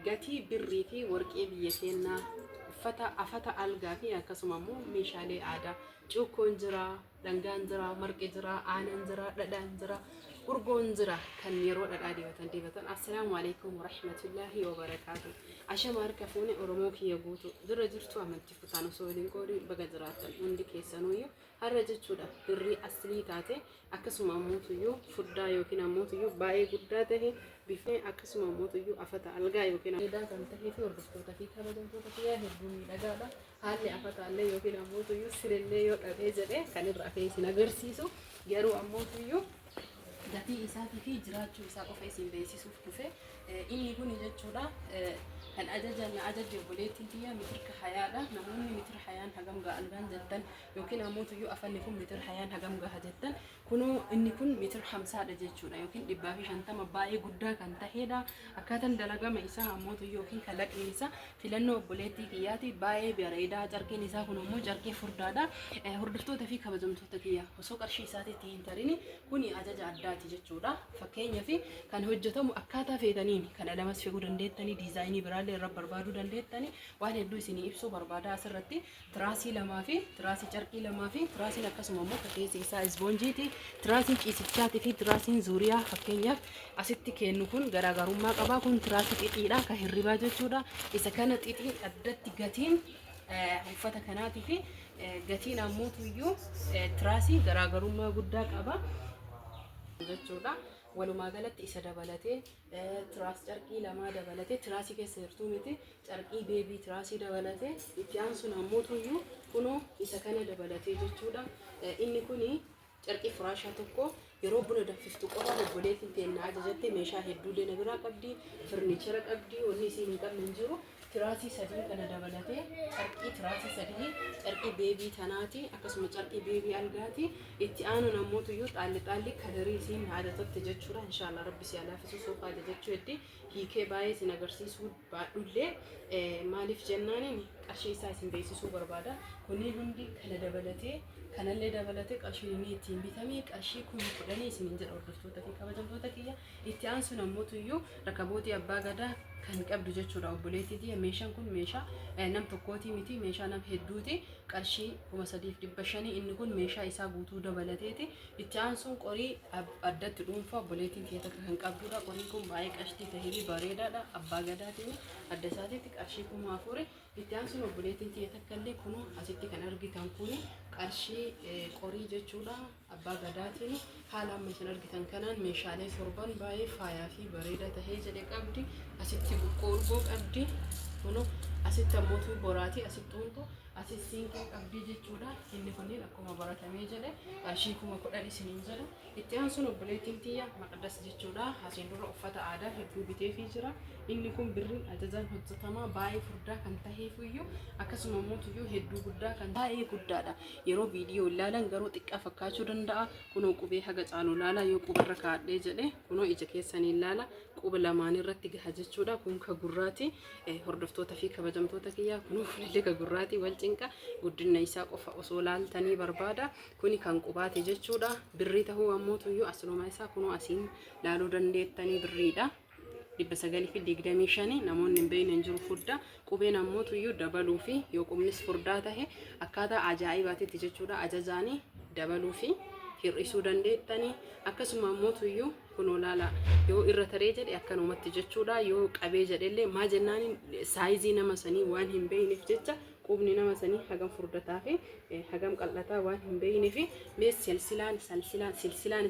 gatii birrii fi warqee biyya keenyaa afata algaa fi akkasuma immoo meeshaalee aadaa cuukkoon jira, dhangaan jira, marqi jira, aanan jira, dhadhaan jira, urgoon jira kan yeroo dhadhaa dibatan. Assalaamu alaykum wa rahmatullahi wa barakaatuh. Ashama harka fuune Oromoo kiyya guutuu dura jirtu amantii kutaan osoo waliin qoodii baga jiraatan hundi keessanuyyuu har'a jechuudha birrii aslii taate akkasuma ammoo furdaa yookiin ammoo baay'ee guddaa ta'e bifee akkasuma ammoo afata algaa yookiin aadaa kan ta'ee fi hordoftoota fi kabajamtoota kiyyaa hedduu miidhagaadha. Haalli afata allee yookiin ammoo sirellee yoo dhabee jedhee kan irraa fe'ee isin agarsiisu garuu ammoo gatii isaatii fi jiraachuu isaa qofa isin beeksisuuf dhufe inni kun jechuudha kan ajaja obboleettiin tiyya meetira hayaadha. Namoonni meetira hayaan hagam ga'a algaan jettan yookiin ammoo afanni kun meetira hayaan hagam ga'a jettan kunoo inni kun meetira 50dha jechuudha yookiin 150 baay'ee guddaa kan ta'edha. Akkaataan dalagama isaa ammoo yookiin kalaqni isaa filannoo obboleettii kiyyaati baay'ee bareedaa. Carqiin isaa kun ammoo carqii furdaadha. Hordoftoota fi kabajamtoota kiyya osoo qarshii isaatiitti hin tarini kuni ajaja addaati jechuudha. Fakkeenyaaf kan hojjetamu akkaataa feetaniin kan alamas fe'uu dandeettanii diizaayinii biraallee irra barbaaduu dandeettanii waan hedduu isinii ibsuu barbaada. Asirratti tiraasii lamaa fi tiraasii carqii lamaa fi tiraasiin akkasuma immoo fakkeessi isaa ispoonjiiti. Tiraasiin ciisichaatii fi tiraasiin zuuriyaa fakkeenyaaf asitti kennu kun garaagarummaa qaba. Kun tiraasii xixiidha kan hirribaa jechuudha. Isa kana xixii addatti gatiin uffata kanaatii fi gatiin ammoo tiraasii garaagarummaa guddaa qaba jechuudha. Walumaa galatti isa dabalatee tiraas carqii lamaa dabalatee tiraasii keessa jirtuu miti carqii beebii tiraasii dabalatee itti aansuun ammoo kunoo isa kana dabalatee jechuudha. Inni kuni carqii firaashaa tokko yeroo buna danfiftu qofa obboleettiin teennaa ajajatte meeshaa hedduulee na biraa qabdi, firniichara qabdi, wanni isiin hin qabne hin jiru. Tiraasii sadii kana dabalatee carqii tiraasii sadii carqii beebii tanaati akkasuma carqii beebii algaati. Itti aanuun ammoo xaalli kalarii isiin haadatotte jechuudha. Inshaallah rabbi si alaafisu soofaa jechuu heddi hiikee baay'ee isin agarsiisuu baadhullee maaliif jennaaniin qarshii isaa isin beeksisuu barbaada. Kunniin hundi kana dabalatee kanallee dabalatee qarshii inni ittiin bitamee qarshii 10,000 isin jedha hordoftoota fi kabajamtoota kiyya. Itti aansuun ammoo rakabootii abbaa gadaa kan qabdu jechuudha obboleettii. Meeshaan kun meeshaa nam tokkooti miti meeshaa nam hedduuti. Qarshii 3,500 inni kun meeshaa isaa guutuu dabalateeti. Itti aansuun qorii addatti dhuunfaa obboleettiin keessa kan qabdudha. Qoriin kun baay'ee qashtii tahee bareedaadha. Abbaa gadaatiin adda isaatiitti qarshii 4,000. Itti aansuun obboleettiin keessa takkallee kunuu asitti kan argitan kuni qarshii qorii jechuudha. Abbaa gadaatiin haala amma isin argitan kanaan meeshaalee sorban baay'ee faayaa fi bareeda tahee jedhee qabdi. Asitti urgoo qabdi. Kunoo asitti ammoo boraatii asitti untu asitti siinqee qabdi jechuudha. Inni kunniin akkuma baratamee jedhe qarshii 10,000 isiniin jedha. Itti aansuun obboleettiin tiyya maqdas jechuudha. Asiin dura uffata aadaa hedduu biteefii jira. Inni kun birriin ajajaan hojjetamaa baay'ee furdaa kan taheefiyyuu akkasuma ammoo hedduu guddaa kan baay'ee guddaadha. Yeroo viidiyoo ilaalan garuu xiqqaa fakkaachuu danda'a. Kunoo qubee haga caalu ilaala yoo qubarra kaadhee jedhe kunoo ija keessanii ilaala quba lamaan irratti gaha jechuudha. Kun ka gurraati. Hordoftoota fi kabajamtoota kiyyaa kunoo kunillee ka gurraati wal cinqa guddina isaa qofa osoo laaltanii barbaada. Kuni kan qubaate jechuudha. Birrii tahuu ammoo asuma isaa kunoo asiin laaluu dandeettanii birriidha. 925 namoonni hin beekne jiru furdaa qubeen ammoo dabaluu fi yoo qubnis furdaa tahe akkaataa ajaa'ibaatitti jechuudha. Ajajaanii dabaluu fi hir'isuu dandeettanii akkasuma ammoo kunoo laala yoo irra taree jedhe akkanumatti jechuudha. Yoo qabee jedhellee maa jennaan saayizii nama sanii waan hin beekneef jecha qubni nama sanii hagam furdataa fi hagam qal'ataa waan hin beekneef mee silsilaan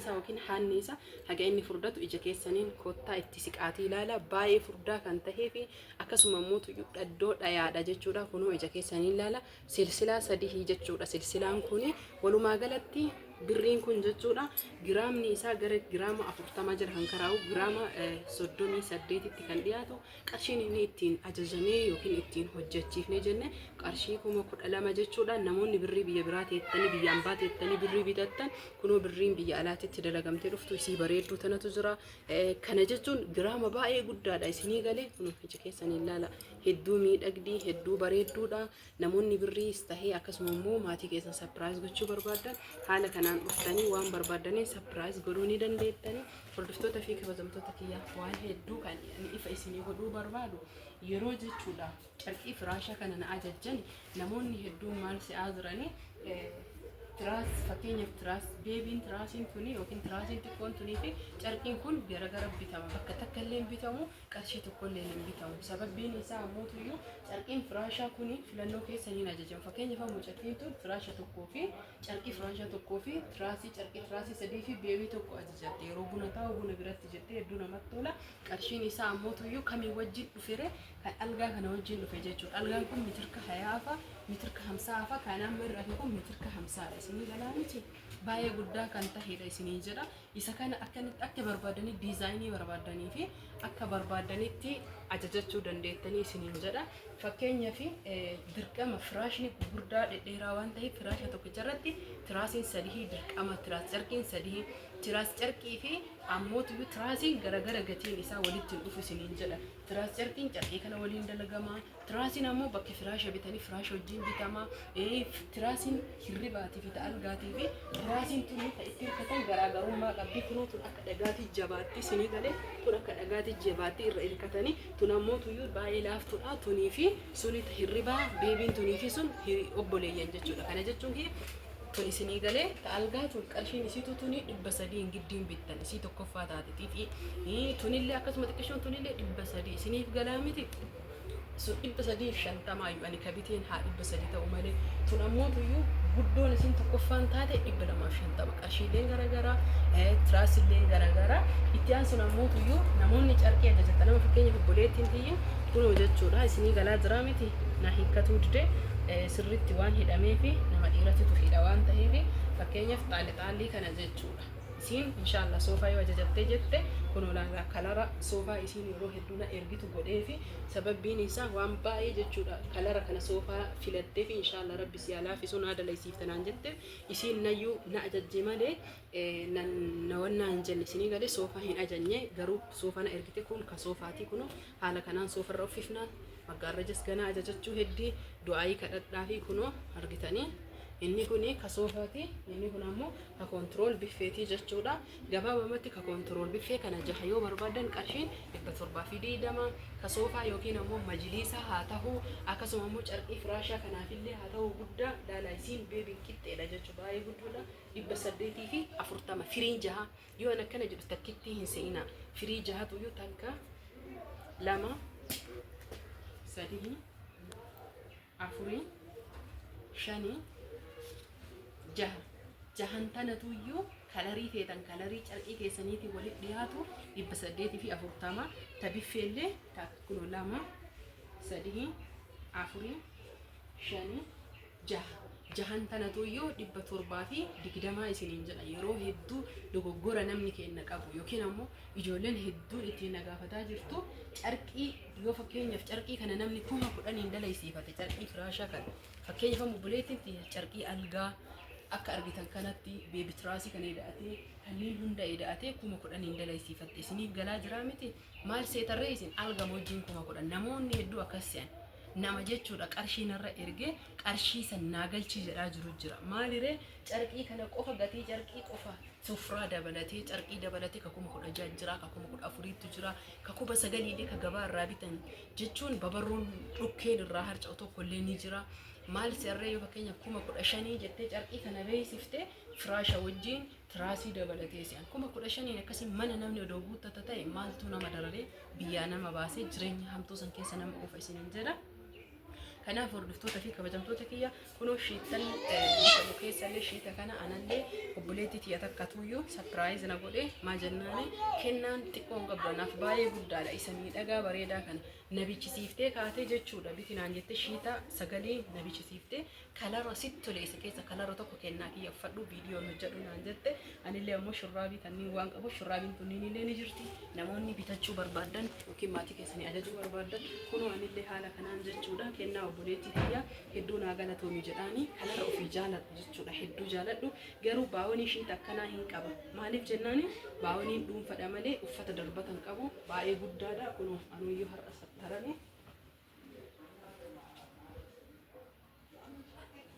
isaa yookiin haanni isaa haga inni furdatu ija keessaniin kottaa itti siqaatii ilaala. Baay'ee furdaa kan tahee fi akkasuma ammoo dhaddoo dhayaadha jechuudha. Kunoo ija keessaniin ilaala. Silsilaa sadii jechuudha. Silsilaan kun walumaa galatti birriin kun jechuudha giraamni isaa gara giraama 40 jira kan karaa'u giraama 38tti kan dhiyaatu. Qarshiin inni ittiin ajajamee yookiin ittiin hojjechiifne jenne qarshii 12,000 jechuudha. Namoonni birrii biyya biraa teettanii biyya ambaa teettanii birrii bitattan kunoo birriin biyya alaatitti dalagamtee dhuftu isii bareedduu tanatu jira. Kana jechuun giraama baay'ee guddaadha isinii galee kunoo ija keessanii ilaala. Hedduu miidhagdii hedduu bareedduudha. Namoonni birriis tahee akkasuma immoo maatii keessan sapiraayiz gochuu barbaadan haala kanaan dhuftanii waan barbaadanii sapiraayiz godhuu ni dandeettanii. Hordoftoota fi kabajamtoota kiyyaa waan hedduu kan ifa isinii godhuu barbaadu yeroo jechuudha carqii firaashaa kana na ajajjan namoonni hedduun maal si'aa jiranii tiraas fakkeenyaaf tiraas beebiin tiraasiin tuni yookiin tiraasiin xiqqoon tunii fi carqiin kun garagara bitama bakka takka illee bitamu qarshii tokko illee hin bitamu sababbiin isaa ammoo carqiin firaashaa kuni filannoo keessaniin ajajamu fakkeenyaaf ammoo carqiin tun firaasha tokkoo fi carqii firaasha tokkoo fi tiraasii carqii tiraasii sadii fi beebii tokko ajajatte yeroo buna taa'u buna biratti jettee hedduu namatti tola qarshiin isaa ammoo kamii wajjin dhufere kan algaa kana wajjin dhufe jechuudha algaan kun mitirka 20 mitirka 50 kan amma irraa kun mitirka 50 isinii galaa miti baay'ee guddaa kan ta'edha isinii jedha isa kana akka barbaadanii diizaayinii barbaadanii fi akka barbaadanitti ajajachuu dandeettanii isiniin jedha fakkeenyaaf dirqama firaashni gurguddaa dhedheeraa waan ta'eef firaasha tokkicha irratti tiraasiin sadii dirqama tiraas carqiin sadii tiraas carqii fi ammootu tiraasiin garagara gatiin isaa walitti dhufu isiniin jedha tiraas carqiin carqii kana waliin dalagama tiraasiin ammoo bakka firaasha bitanii firaasha wajjin bitama tiraasiin hirribaatii fi algaatii fi tiraasiin tuni kan itti hirkatan garaagarummaa qabdi kunoo tun akka dhagaatii jabaatti isinii galee tun akka dhagaatii jabaatti irra hirkatanii tun ammoo tuyyuu baay'ee laaftuudha tunii fi suni hirribaa beebiin tunii fi sun obboleeyyan jechuudha kana jechuun tun isinii galee algaa tun qarshiin isiitu tuni 300 giddiin bittan isii tokkoffaa taatetii fi tunillee akkasuma xiqqishoon tunillee 300 isiniif galaa miti sun 350 ayyuu ani kabiteen haa 300 ta'u malee tun ammoo tuyyuu guddoon isin tokkoffaan taate 250 qarshiileen garagaraa tiraasillee garagaraa itti aansun ammoo tuyyuu namoonni carqii ajajatan nama fakkeenyaaf obboleettiin tiyya kunoo jechuudha isinii galaa jira miti na hiikkatuu dide sirritti waan hidhamee fi nama dhiiratitu hidha waan ta'eef fakkeenyaaf xaalii kana jechuudha isin inshallah soofaa yoo ajajattee jette kunoo kalara soofaa isin yeroo hedduu na ergitu godhee fi sababbiin isaa waan baay'ee jechuudha kalara kana soofaa filattee fi inshallah rabbi si alaafisu na dalaysiiftanaan jette isin nayyuu na ajajje malee na wannaan jenne isinii galee soofaa hin ajajne garuu soofaa na ergite kun ka soofaati kunoo haala kanaan soofarra uffifnaan maggaarrajas ganaa ajajachuu heddii du'aayii kadhadhaa fi kunoo argitanii inni kuni ka soofaati inni kun ammoo ka kontirool biffeetii jechuudha gabaabamatti ka kontirool biffee kana jaha yoo barbaadan qarshiin 720 ka soofaa yookiin ammoo majliisa haa ta'u akkasuma ammoo carqii firaashaa kanaafillee haa ta'u guddaa daalaayisiin beebiin qixxeedha jechuudha baay'ee guddoodha 840 firiin jaha yoo an akkana jedhu takkitti hin se'ina firii jahatu yoo takka 2 3 4 5 jahan tanatuyyuu kalarii feetan kalarii carqii keessaniitii walitti dhiyaatu 840 tabiffeellee takkuno 2 3 4 5 jahan tanatuyyuu 720 isiniin jedha yeroo hedduu dogoggora namni kenna qabu yookiin ammoo ijoolleen hedduun ittiin nagaafataa jirtu carqii yoo fakkeenyaaf carqii kana namni 10,000 dalaysiifate carqii firaashaa kana fakkeenyaaf obboleettiin carqii algaa akka argitan kanatti beebi tiraasii kan hidhatee kanneen hunda hidhatee 10,000 dalaysiifatte isiniif galaa jira miti maal seetarree isin alga wajjin 10,000 namoonni hedduu akkas se'an nama jechuudha qarshiin irra ergee qarshii san naagalchii jedhaa jiru jira maaliree carqii kana qofa gatii carqii qofa sufraa dabalatee carqii dabalatee ka 16,000 jira ka 14,000 jira ka 9,000 ka gabaa irraa bitan jechuun babarruun dhukkeen irraa harca'u tokko illee ni jira maal seerree yoo fakkeenyaaf 15,000 jettee carqii kana beeksifte firaasha wajjin tiraasii dabalatee si'an 15,000 akkasii mana namni odoo guuttata ta'e maaltu nama dararee biyyaa nama baasee jireenya hamtuu san keessa nama ofa isiniin jedha kanaaf hordoftoota fi kabajamtoota kiyya kunoo shiittan bifa keessallee shiita kana anallee obboleettii tiyya takkatuyyuu sapiraayiz na godhe maa jennaane kennaan xiqqoon qabdanaaf baay'ee guddaadha isa miidhagaa bareedaa kana nabichisiiftee kaatee jechuudha bitinaan jette shiita sagalee nabichisiiftee kalara sitti toleesse keessa kalara tokko kennaa kiyya uffadhu viidiyoon hojjedhu naan jette anillee ammoo shurraabii kanneen waan qabu shurraabiin kunniin illee ni jirti namoonni bitachuu barbaadan yookiin maatii keessanii ajajuu barbaadan kunoo anillee haala kanaan jechuudha kennaa obboleettii tiyya hedduu naa galatoomi jedhaani kanarra ofii jaaladhu jechuudha hedduu jaaladhu garuu baawwan ishiit akkanaa hin qaba maaliif jennaani baawwaniin dhuunfadha malee uffata darbatan qabu baay'ee guddaadha kunoo anuyyuu har'a sattarani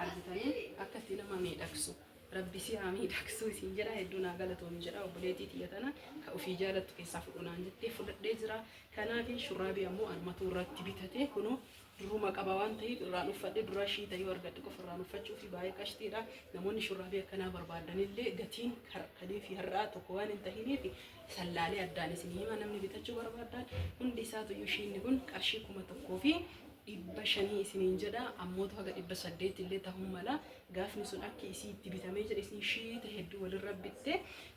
argitanii akkatti nama miidhagsu rabbi si haa miidhagsu isin jedha hedduu naa galatoomi jedha obboleettii tiyya tana ka ofii jaalattu keessaa fudhunaan jettee fudhadhee jira kanaaf shurraabii ammoo armatu irratti bitatee kunoo duruma qaba waan ta'eef irraan uffadhe dura shii ta'ee argadhe qofa irraan uffachuu fi baay'ee qashtiidha namoonni shurraabii akkanaa barbaadanillee gatiin kadhee fi har'aa tokko waan hin tahiniif sallaalee addaan isin hima namni bitachuu barbaadan hundi isaatu shiinni kun qarshii 1,000 fi 500 isiniin jedha ammoota haga 800 illee ta'uu mala gaafni sun akka isii itti bitamee jedhe isin shiita hedduu walirra bitte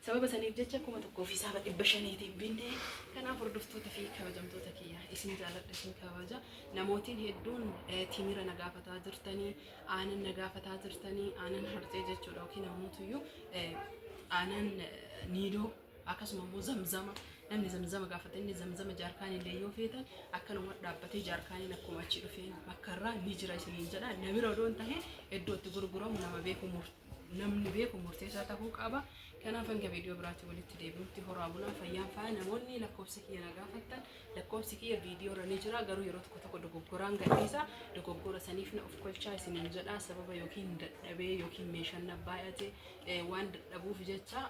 sababa saniif jecha 1,000 fi 500 tiif binne kanaaf hordoftoota fi kabajamtoota kiyya isin jaaladha isin kabaja namootiin hedduun timira nagaafataa jirtanii aanan nagaafataa jirtanii aanan hartee jechuudha yookiin ammootuyyu aanan niidoo akkasuma immoo zamzama namni zamzama gaafatanii zamzama jaarkaan illee yoo feetan akkanuma dhaabbatee jaarkaaniin akkuma achi dhufeen bakkarraa ni jira isiniin jedha namira odoon tahe iddootti gurguramu namni beeku murteessaa ta'uu qaba kanaaf hanga viidiyoo biraatti walitti deebi'utti horaa bulaa fayyaan faaya namoonni lakkoofsi kiyya na gaafattan lakkoofsi kiyya viidiyoo irra ni jira garuu yeroo tokko dogoggoraan gadhiisa dogoggora saniif na of kolchaa isiniin jedha sababa yookiin dadhabee yookiin meeshaan na baay'ate waan dadhabuuf jecha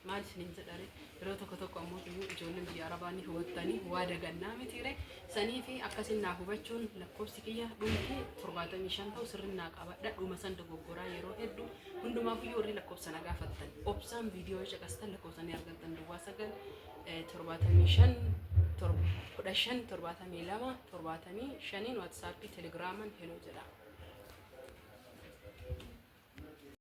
maal isiniin jedhare yeroo tokko ammoo ijoolleen biyya arabaa ni hubattanii waa dagannaa mitiire sanii fi akkasiin naa hubachuun lakkoofsi kiyya dhumti 75 ta'u sirrinnaa qabadha dhuma san dogoggoraa yeroo hedduu hundumaaf iyyuu warri lakkoofsa na gaafattan obsaan viidiyoo caqastan lakkoofsanii argattan duwwaa 9 75 15 72 75 waatsaappii telegiraaman heloo jedha.